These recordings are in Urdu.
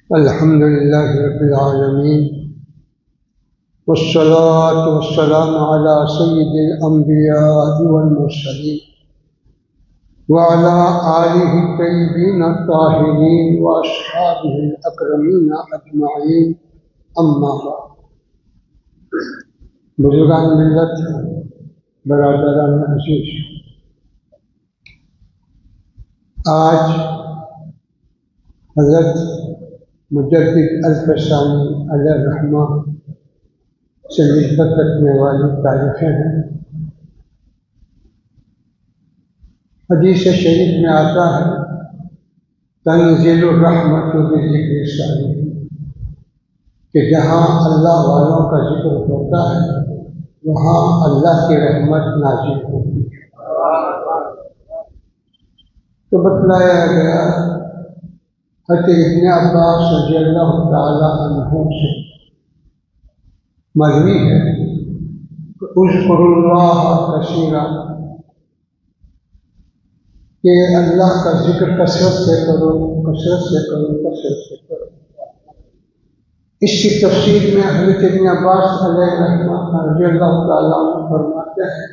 الحمد لله رب العالمين والصلاة والسلام على سيد الأنبياء والمرسلين وعلى آله الطيبين الطاهرين وأصحابه الأكرمين أجمعين أما بعد. بزرگان ملت، برادران عزیز، آج حضرت مجدد الفسانی علیہ الرحمہ سے نسبت رکھنے والی تاریخیں ہیں. حدیث شریف میں آتا ہے تنزل الرحمت بذکر الصالحین، کہ جہاں اللہ والوں کا ذکر ہوتا ہے وہاں اللہ کی رحمت نازل ہوتی ہے. تو بتلایا گیا حضرت ابن عباس رضی اللہ تعالی عنہ سے مروی ہے کہ اذکروا اللہ کثیرا، کہ اللہ کا ذکر کثرت سے کرو، کثرت سے کرو، کثرت سے کرو. اس کی تفسیر میں حضرت ابن عباس علیہ رحمہ رضی اللہ تعالیٰ عنہ فرماتے ہیں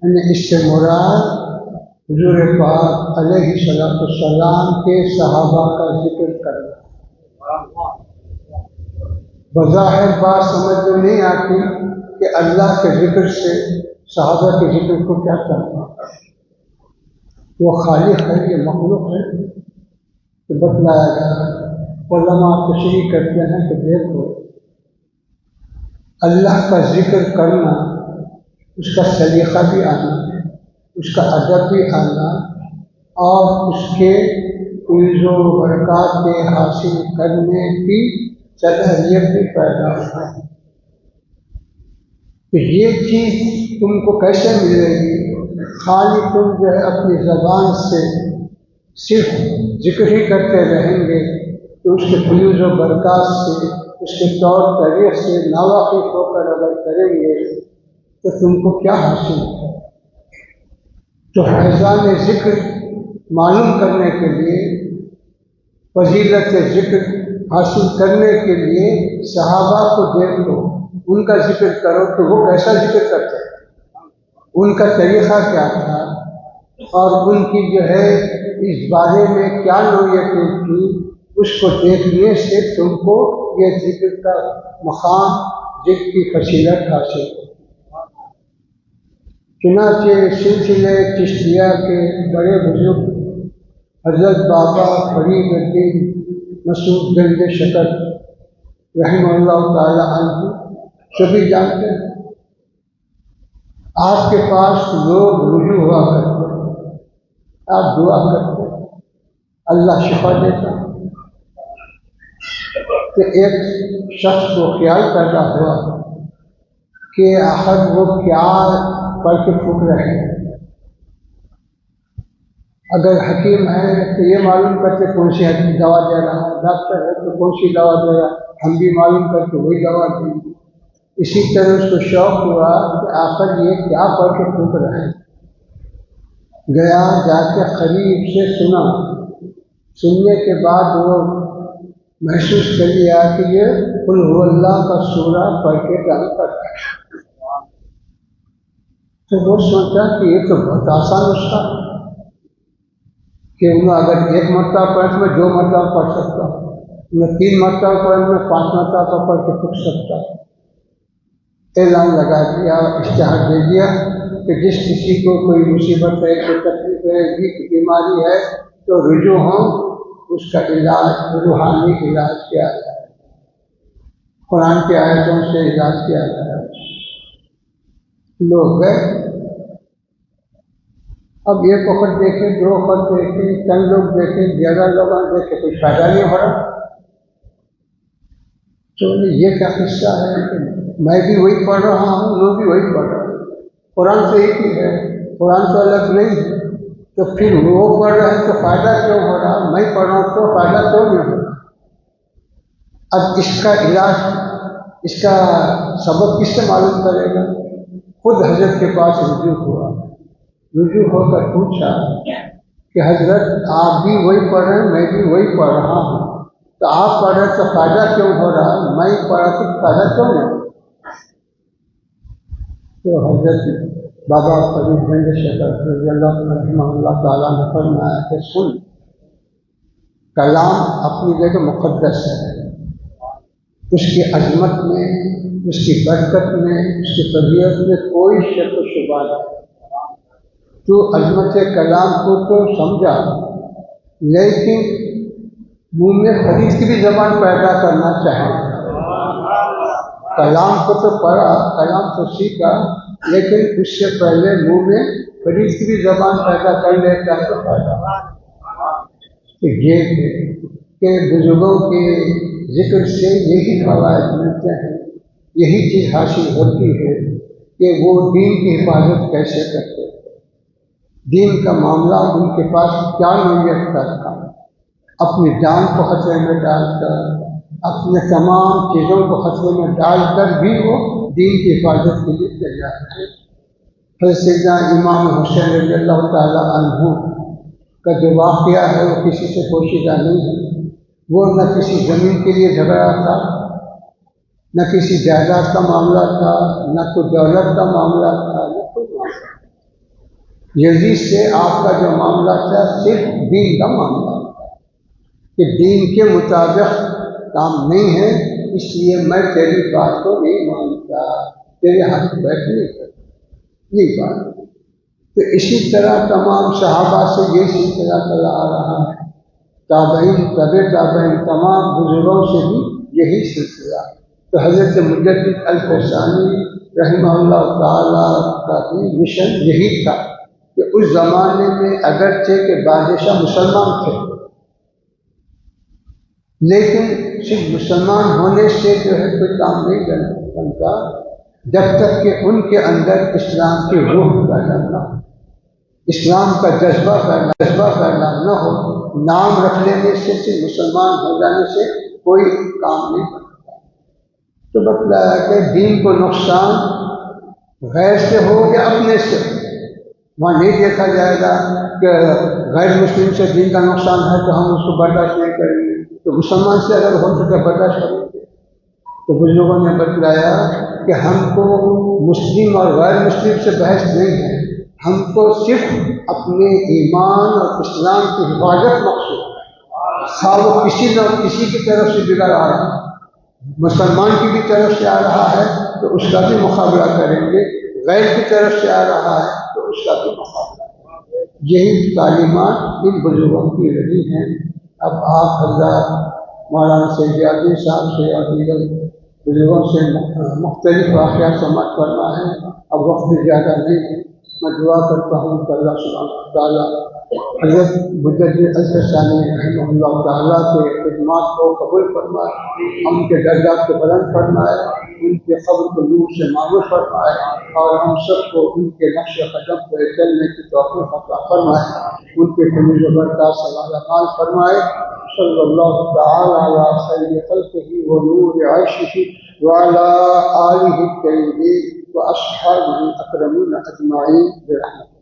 یعنی اس سے مراد حضور پاک علیہ السلام کے صحابہ کا ذکر کرنا. بظاہر بات سمجھ میں نہیں آتی کہ اللہ کے ذکر سے صحابہ کے ذکر کو کیا کرنا، وہ خالق ہے یہ مخلوق ہے. تو بتلایا گیا، علماء تشریح کرتے ہیں کہ دیکھو اللہ کا ذکر کرنا، اس کا سلیقہ بھی آنا، اس کا ادب بھی آنا، اور اس کے فیض و برکات کے حاصل کرنے کی صلاحیت بھی پیدا ہوتا ہے. تو یہ چیز تم کو کیسے ملے گی؟ خالی تم جو ہے اپنی زبان سے صرف ذکر ہی کرتے رہیں گے تو اس کے فیض و برکات سے، اس کے طور طریق سے ناواقف ہو کر اگر کریں گے تو تم کو کیا حاصل ہے؟ تو فیضان ذکر معلوم کرنے کے لیے، فضیلت ذکر حاصل کرنے کے لیے صحابہ کو دیکھو، ان کا ذکر کرو کہ وہ کیسا ذکر کرتے ہیں، ان کا طریقہ کیا تھا، اور ان کی جو ہے اس بارے میں کیا نوعیتیں تھی. اس کو دیکھنے سے تم کو یہ ذکر کا مقام، ذکر کی فضیلت حاصل ہو. چنانچہ سلسلہ چشتیہ کے بڑے بزرگ حضرت بابا فرید الدین مسعود گنج شکر رحمہ اللہ تعالی عنہ سبھی جانتے ہیں. آپ کے پاس لوگ رجوع ہوا کرتے ہیں، آپ دعا کرتے ہیں، اللہ شفا دیتا. کہ ایک شخص کو خیال پیدا ہوا کہ آخر وہ کیا پڑھ کے پھونک رہے ہیں. اگر حکیم ہے تو یہ معلوم کر کے کون سی دوا دے رہا ہے، ڈاکٹر ہے تو کون سی دوا دے رہا ہے، ہم بھی معلوم کر کے وہی دوا دیں گے. اسی طرح اس کو شوق ہوا کہ آخر یہ کیا پڑھ کے پھونک رہے ہیں. گیا، جا کے قریب سے سنا. سننے کے بعد وہ محسوس کر لیا کہ یہ قل هو اللہ کا سورہ پڑھ کے ڈال کر رہا ہے. تو وہ سوچا کہ یہ تو بہت آسان نسخہ ہے کہ میں اگر ایک مرتبہ پڑھ تو میں 2 مرتبہ پڑھ سکتا ہوں، میں 3 مرتبہ پڑھ میں 5 مرتبہ پڑھ کے پھونک سکتا ہوں. اعلان لگا دیا، اشتہار دے دیا کہ جس کسی کو کوئی مصیبت ہے، کوئی تکلیف ہے، کوئی بیماری ہے تو رجوع ہوں، اس کا علاج روحانی علاج کیا جائے، قرآن کی آیتوں سے علاج کیا جائے. لوگ گئے. اب ایک وقت دیکھے، 2 وقت دیکھے، 10 لوگ دیکھے، 11 لوگ دیکھے، کوئی فائدہ نہیں ہو رہا. تو یہ کیا قصہ ہے کہ میں بھی وہی پڑھ رہا ہوں، لوگ بھی وہی پڑھ رہے ہیں، قرآن تو ایک ہی ہے، قرآن تو الگ نہیں ہے. تو پھر وہ پڑھ رہے ہیں تو فائدہ کیوں ہو رہا، میں پڑھ رہا ہوں تو فائدہ کیوں نہیں ہو رہا. اب اس کا علاج، اس کا سبب کس سے معلوم کرے گا؟ خود حضرت کے پاس رجوع ہوا. رجوع ہو کر پوچھا کہ حضرت آپ بھی وہی پڑھ رہے ہیں، میں بھی وہی پڑھ رہا ہوں، تو آپ پڑھ رہے تو فائدہ کیوں ہو رہا ہے، میں پڑھا تو فائدہ کیوں نہیں؟ تو حضرت بابا فرید گنج شیخ رضی اللہ رحمہ اللہ تعالیٰ نے فرمایا کہ سن، کلام اپنی جگہ مقدس ہے، اس کی عظمت میں، اس کی برکت میں، اس کی فضیلت میں کوئی شک و شبہ نہیں۔ تو عظمت کلام کو تو سمجھا، لیکن منہ میں فرید کی بھی زبان پیدا کرنا چاہے۔ کلام کو تو پڑھا، کلام تو سیکھا، لیکن اس سے پہلے منہ میں فرید کی بھی زبان پیدا کر لیتا ہے تو فائدہ۔ تو یہ کہ بزرگوں کے ذکر سے یہی فوائد ملتے ہیں، یہی چیز حاصل ہوتی ہے کہ وہ دین کی حفاظت کیسے کرتے ہیں، دین کا معاملہ ان کے پاس کیا نوعیت کا تھا، اپنی جان کو خطرے میں ڈال کر، اپنے تمام چیزوں کو خطرے میں ڈال کر بھی وہ دین کی حفاظت کے لیے تیار تھے۔ حضرت سیدنا امام حسین رضی اللہ تعالیٰ عنہ کا جو واقعہ ہے وہ کسی سے پوشیدہ نہیں ہے۔ وہ نہ کسی زمین کے لیے جھگڑا تھا، نہ کسی جائیداد کا معاملہ تھا، نہ کوئی دولت کا معاملہ تھا، نہ کوئی معاملہ۔ یزید سے آپ کا جو معاملہ تھا صرف دین کا معاملہ تھا کہ دین کے مطابق کام نہیں ہے، اس لیے میں تیری بات کو نہیں مانتا، تیرے ہاتھ بیٹھ نہیں کرتا، یہی بات۔ تو اسی طرح تمام صحابہ سے یہ سلسلہ چلا آ رہا ہے، تابعین، تابعین، تمام بزرگوں سے بھی یہی سلسلہ۔ تو حضرت مجدد الفسانی رحمہ اللہ تعالیٰ کا بھی مشن یہی تھا کہ اس زمانے میں اگرچہ کہ بادشاہ مسلمان تھے، لیکن صرف مسلمان ہونے سے جو ہے کوئی کام نہیں بنتا جب تک کہ ان کے اندر اسلام کی روح پیدا نہ ہو، اسلام کا جذبہ پیدا نہ ہو۔ نام رکھ لینے سے، صرف مسلمان ہو جانے سے کوئی کام نہیں بنتا۔ تو بتلایا کہ دین کو نقصان غیر سے ہو یا اپنے سے ہو، وہاں نہیں دیکھا جائے گا کہ غیر مسلم سے دین کا نقصان ہے تو ہم اس کو برداشت نہیں کریں گے، تو مسلمان سے اگر ہو سکے برداشت کریں گے۔ تو بزرگوں نے بتلایا کہ ہم کو مسلم اور غیر مسلم سے بحث نہیں ہے، ہم کو صرف اپنے ایمان اور اسلام کی حفاظت مقصود ہے۔ خواہ وہ کسی کی طرف سے بگڑ آ رہا ہے، مسلمان کی بھی طرف سے آ رہا ہے تو اس کا بھی مقابلہ کریں گے، غیر کی طرف سے آ رہا ہے تو اس کا بھی مقابلہ کریں گے۔ یہی تعلیمات ان بزرگوں کی رہی ہیں۔ اب آپ حضرات مولانا سید عادل صاحب سے اور دیگر بزرگوں سے مختلف واقعات سماعت کرنا ہے، اب وقت بھی زیادہ نہیں ہے۔ میں دعا کرتا ہوں کہ اللہ سبحانہ وتعالیٰ حضرت مجدد الفسانی رحمہ اللہ تعالیٰ کے خدمات کو قبول فرمائے، ان کے درجات کو بلند فرمائے، ان کے قبر کو نور سے معمور فرمائے، اور ہم سب کو ان کے نقش قدم پر چلنے کی توفیق عطا فرمائے، ان کے فیض و برکات سے مالا فرمائے۔ صلی اللہ تعالی علی خیر خلقہ و نور عیشہ وعلی آلہ الطیبین واصحابہ الاکرمین اجمعین برحمتہ۔